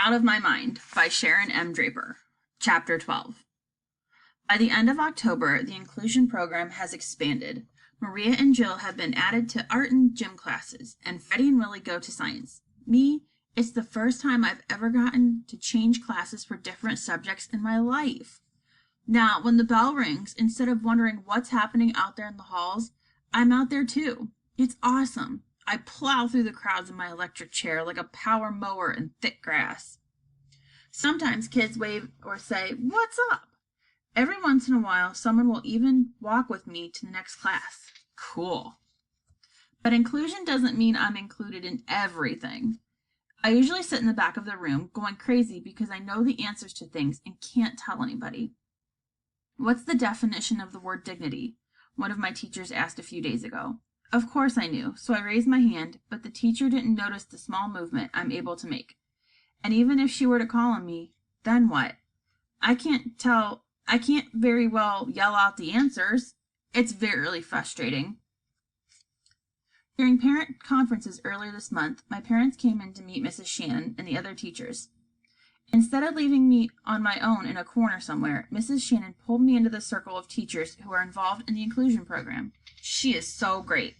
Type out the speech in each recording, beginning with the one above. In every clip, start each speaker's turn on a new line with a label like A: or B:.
A: Out of My Mind by Sharon M. Draper. Chapter 12. By the end of October, the inclusion program has expanded. Maria and Jill have been added to art and gym classes, and Freddie and Willie go to science. Me, it's the first time I've ever gotten to change classes for different subjects in my life. Now, when the bell rings, instead of wondering what's happening out there in the halls, I'm out there too. It's awesome. I plow through the crowds in my electric chair like a power mower in thick grass. Sometimes kids wave or say, "What's up?" Every once in a while, someone will even walk with me to the next class. Cool. But inclusion doesn't mean I'm included in everything. I usually sit in the back of the room going crazy because I know the answers to things and can't tell anybody. "What's the definition of the word dignity?" one of my teachers asked a few days ago. Of course I knew, so I raised my hand, but the teacher didn't notice the small movement I'm able to make. And even if she were to call on me, then what? I can't very well yell out the answers. It's very frustrating. During parent conferences earlier this month, my parents came in to meet Mrs. Shannon and the other teachers. Instead of leaving me on my own in a corner somewhere, Mrs. Shannon pulled me into the circle of teachers who are involved in the inclusion program. She is so great.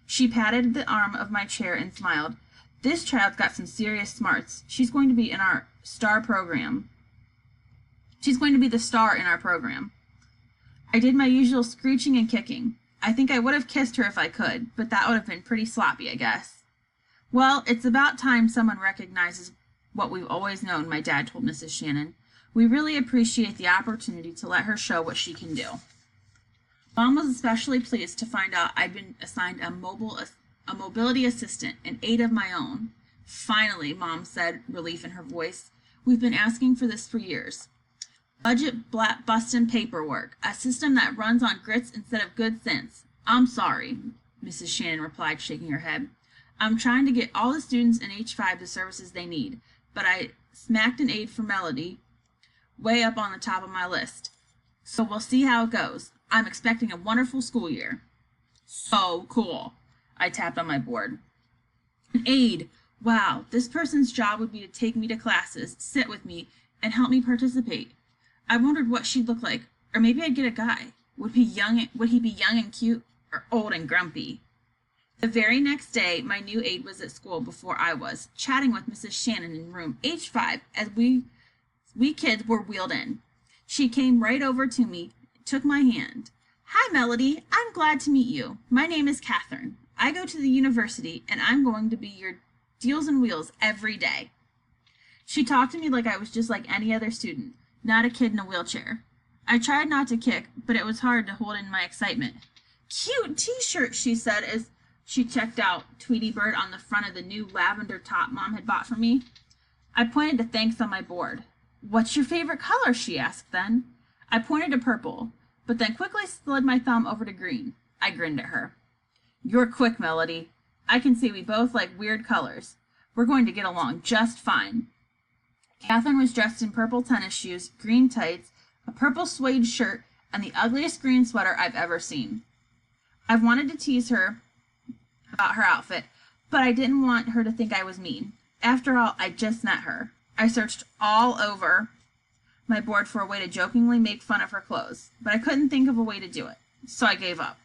A: She patted the arm of my chair and smiled. "This child's got some serious smarts. She's going to be in our star program. She's going to be the star in our program." I did my usual screeching and kicking. I think I would have kissed her if I could, but that would have been pretty sloppy, I guess. "Well, it's about time someone recognizes what we've always known," my dad told Mrs. Shannon. "We really appreciate the opportunity to let her show what she can do." Mom was especially pleased to find out I'd been assigned a mobility assistant, an aide of my own. "Finally," Mom said, relief in her voice. "We've been asking for this for years. Budget bustin' paperwork, a system that runs on grits instead of good sense." "I'm sorry," Mrs. Shannon replied, shaking her head. "I'm trying to get all the students in H5 the services they need, but I smacked an aide for Melody way up on the top of my list. So we'll see how it goes. I'm expecting a wonderful school year." "So cool." I tapped on my board. "An aide. Wow, this person's job would be to take me to classes, sit with me, and help me participate. I wondered what she'd look like, or maybe I'd get a guy. Would he be young and cute, or old and grumpy?" The very next day, my new aide was at school before I was, chatting with Mrs. Shannon in room H5 as we kids were wheeled in. She came right over to me, took my hand. "Hi, Melody. I'm glad to meet you. My name is Catherine. I go to the university, and I'm going to be your deals and wheels every day." She talked to me like I was just like any other student, not a kid in a wheelchair. I tried not to kick, but it was hard to hold in my excitement. "Cute t-shirt," she said as she checked out Tweety Bird on the front of the new lavender top Mom had bought for me. I pointed to thanks on my board. "What's your favorite color?" she asked then. I pointed to purple, but then quickly slid my thumb over to green. I grinned at her. "You're quick, Melody. I can see we both like weird colors. We're going to get along just fine." Catherine was dressed in purple tennis shoes, green tights, a purple suede shirt, and the ugliest green sweater I've ever seen. I've wanted to tease her about her outfit, but I didn't want her to think I was mean. After all, I just met her. I searched all over my board for a way to jokingly make fun of her clothes, but I couldn't think of a way to do it, so I gave up.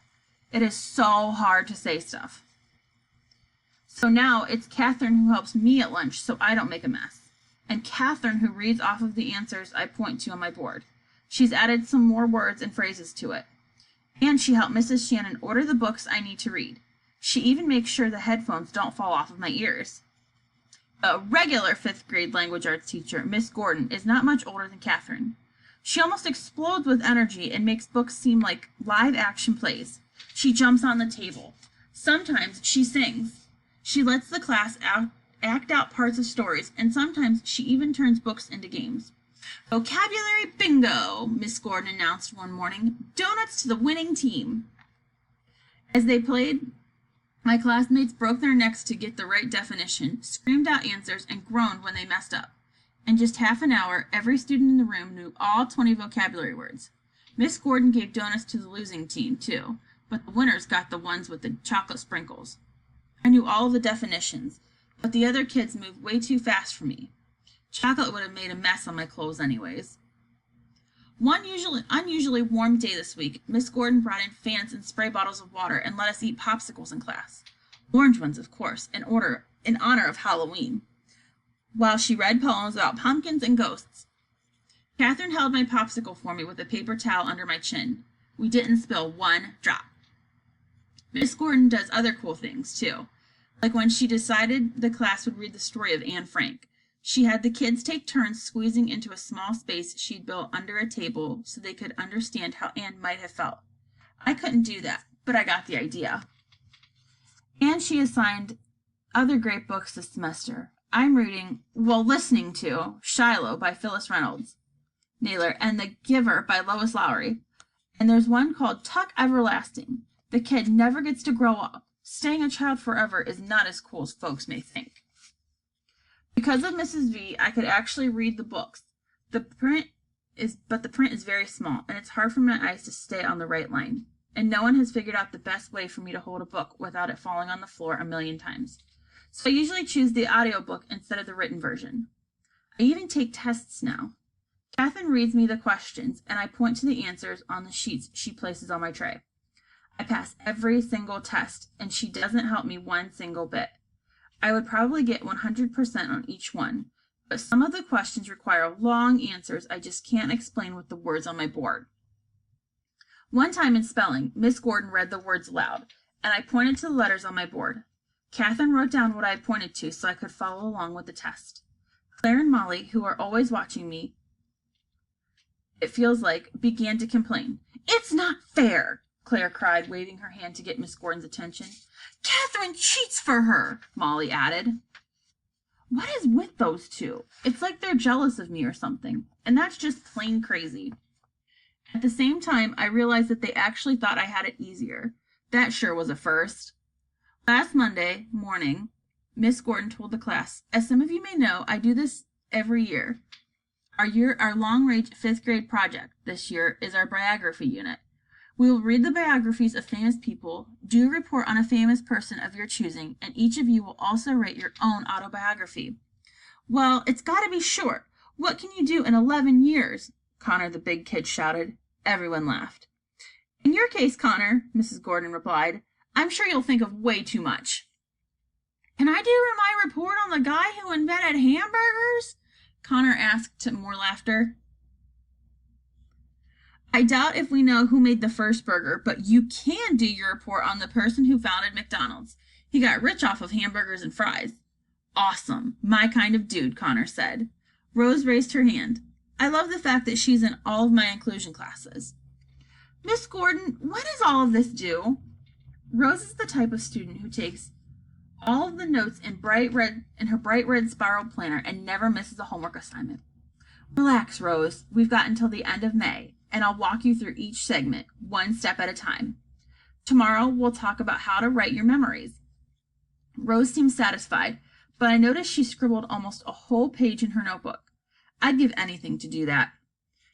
A: It is so hard to say stuff. So now it's Catherine who helps me at lunch so I don't make a mess, and Catherine who reads off of the answers I point to on my board. She's added some more words and phrases to it, and she helped Mrs. Shannon order the books I need to read. She even makes sure the headphones don't fall off of my ears. A regular 5th grade language arts teacher, Miss Gordon, is not much older than Catherine. She almost explodes with energy and makes books seem like live-action plays. She jumps on the table. Sometimes she sings. She lets the class act out parts of stories, and sometimes she even turns books into games. "Vocabulary bingo," Miss Gordon announced one morning. "Donuts to the winning team." As they played, my classmates broke their necks to get the right definition, screamed out answers, and groaned when they messed up. In just half an hour, every student in the room knew all 20 vocabulary words. Miss Gordon gave donuts to the losing team, too, but the winners got the ones with the chocolate sprinkles. I knew all of the definitions, but the other kids moved way too fast for me. Chocolate would have made a mess on my clothes anyways. One unusually warm day this week, Miss Gordon brought in fans and spray bottles of water and let us eat popsicles in class. Orange ones, of course, in honor of Halloween, while she read poems about pumpkins and ghosts. Catherine held my popsicle for me with a paper towel under my chin. We didn't spill one drop. Miss Gordon does other cool things, too. Like when she decided the class would read the story of Anne Frank. She had the kids take turns squeezing into a small space she'd built under a table so they could understand how Anne might have felt. I couldn't do that, but I got the idea. And she assigned other great books this semester. I'm listening to Shiloh by Phyllis Reynolds Naylor and The Giver by Lois Lowry. And there's one called Tuck Everlasting. The kid never gets to grow up. Staying a child forever is not as cool as folks may think. Because of Mrs. V, I could actually read the books. The print is very small, and it's hard for my eyes to stay on the right line. And no one has figured out the best way for me to hold a book without it falling on the floor a million times. So I usually choose the audiobook instead of the written version. I even take tests now. Catherine reads me the questions, and I point to the answers on the sheets she places on my tray. I pass every single test, and she doesn't help me one single bit. I would probably get 100% on each one, but some of the questions require long answers I just can't explain with the words on my board. One time in spelling, Miss Gordon read the words aloud, and I pointed to the letters on my board. Catherine wrote down what I pointed to so I could follow along with the test. Claire and Molly, who are always watching me, it feels like, began to complain. "It's not fair," Claire cried, waving her hand to get Miss Gordon's attention. "Catherine cheats for her," Molly added. What is with those two? It's like they're jealous of me or something, and that's just plain crazy. At the same time, I realized that they actually thought I had it easier. That sure was a first. Last Monday morning, Miss Gordon told the class, "As some of you may know, I do this every year. Our long-range 5th grade project this year is our biography unit. We will read the biographies of famous people, do a report on a famous person of your choosing, and each of you will also write your own autobiography." "Well, it's got to be short. What can you do in 11 years?" Connor the big kid shouted. Everyone laughed. "In your case, Connor," Mrs. Gordon replied, "I'm sure you'll think of way too much." "Can I do my report on the guy who invented hamburgers?" Connor asked to more laughter. "I doubt if we know who made the first burger, but you can do your report on the person who founded McDonald's. He got rich off of hamburgers and fries." "Awesome. My kind of dude," Connor said. Rose raised her hand. "I love the fact that she's in all of my inclusion classes." "Miss Gordon, what does all of this do?" Rose is the type of student who takes all of the notes in her bright red spiral planner and never misses a homework assignment. "Relax, Rose. We've got until the end of May, and I'll walk you through each segment, one step at a time. Tomorrow, we'll talk about how to write your memories." Rose seemed satisfied, but I noticed she scribbled almost a whole page in her notebook. I'd give anything to do that.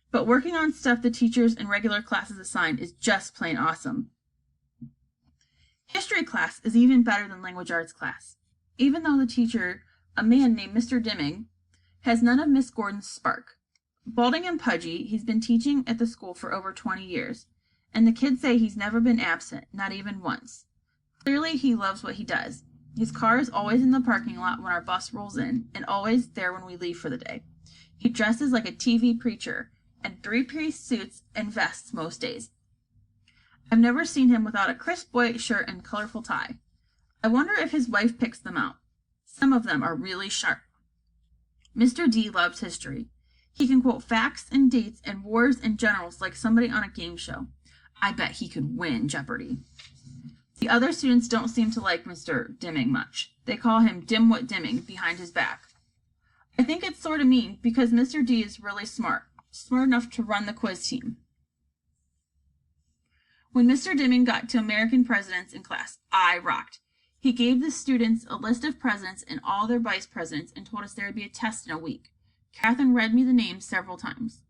A: But working on stuff the teachers in regular classes assign is just plain awesome. History class is even better than language arts class, even though the teacher, a man named Mr. Dimming, has none of Miss Gordon's spark. Balding and pudgy, he's been teaching at the school for over 20 years, and the kids say he's never been absent, not even once. Clearly, he loves what he does. His car is always in the parking lot when our bus rolls in, and always there when we leave for the day. He dresses like a TV preacher, and 3-piece suits and vests most days. I've never seen him without a crisp white shirt and colorful tie. I wonder if his wife picks them out. Some of them are really sharp. Mr. D loves history. He can quote facts and dates and wars and generals like somebody on a game show. I bet he could win Jeopardy. The other students don't seem to like Mr. Dimming much. They call him Dimwit Dimming behind his back. I think it's sort of mean because Mr. D is really smart enough to run the quiz team. When Mr. Dimming got to American presidents in class, I rocked. He gave the students a list of presidents and all their vice presidents and told us there would be a test in a week. Catherine read me the names several times.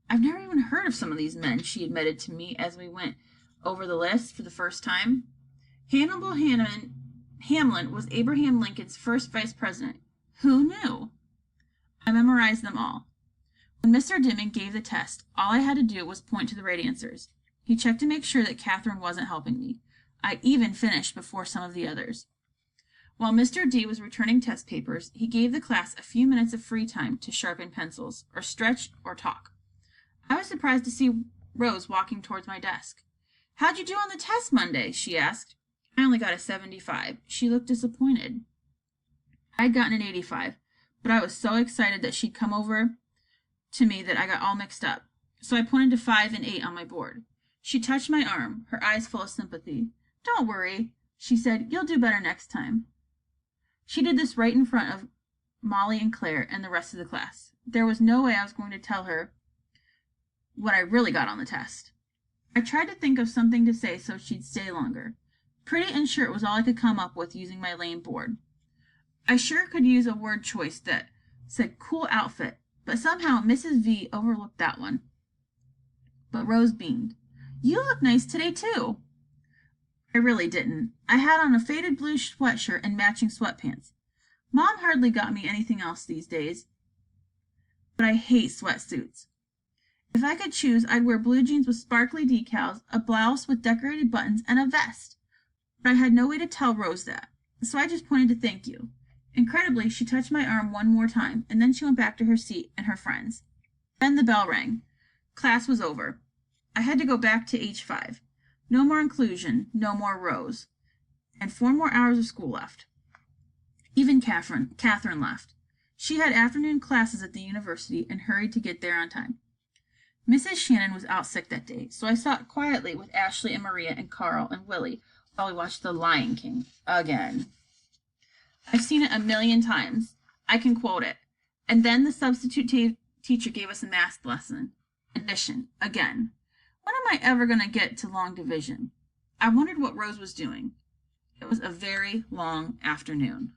A: I've never even heard of some of these men, she admitted to me as we went over the list for the first time. Hannibal Hamlin was Abraham Lincoln's first vice president. Who knew? I memorized them all. When Mr. Dimon gave the test, all I had to do was point to the right answers. He checked to make sure that Catherine wasn't helping me. I even finished before some of the others. While Mr. D was returning test papers, he gave the class a few minutes of free time to sharpen pencils, or stretch, or talk. I was surprised to see Rose walking towards my desk. "How'd you do on the test Monday?" she asked. I only got a 75. She looked disappointed. I'd gotten an 85, but I was so excited that she'd come over to me that I got all mixed up. So I pointed to 5 and 8 on my board. She touched my arm, her eyes full of sympathy. "Don't worry," she said. "You'll do better next time." She did this right in front of Molly and Claire and the rest of the class. There was no way I was going to tell her what I really got on the test. I tried to think of something to say so she'd stay longer. Pretty and shirt was all I could come up with using my lame board. I sure could use a word choice that said cool outfit, but somehow Mrs. V overlooked that one. But Rose beamed. "You look nice today, too." I really didn't. I had on a faded blue sweatshirt and matching sweatpants. Mom hardly got me anything else these days. But I hate sweatsuits. If I could choose, I'd wear blue jeans with sparkly decals, a blouse with decorated buttons, and a vest. But I had no way to tell Rose that, so I just pointed to "thank you." Incredibly, she touched my arm one more time, and then she went back to her seat and her friends. Then the bell rang. Class was over. I had to go back to H5. No more inclusion, no more Rose, and 4 more hours of school left. Even Catherine left. She had afternoon classes at the university and hurried to get there on time. Mrs. Shannon was out sick that day, so I sat quietly with Ashley and Maria and Carl and Willie while we watched The Lion King again. I've seen it a million times. I can quote it. And then the substitute teacher gave us a math lesson. Addition, again. When am I ever going to get to long division? I wondered what Rose was doing. It was a very long afternoon.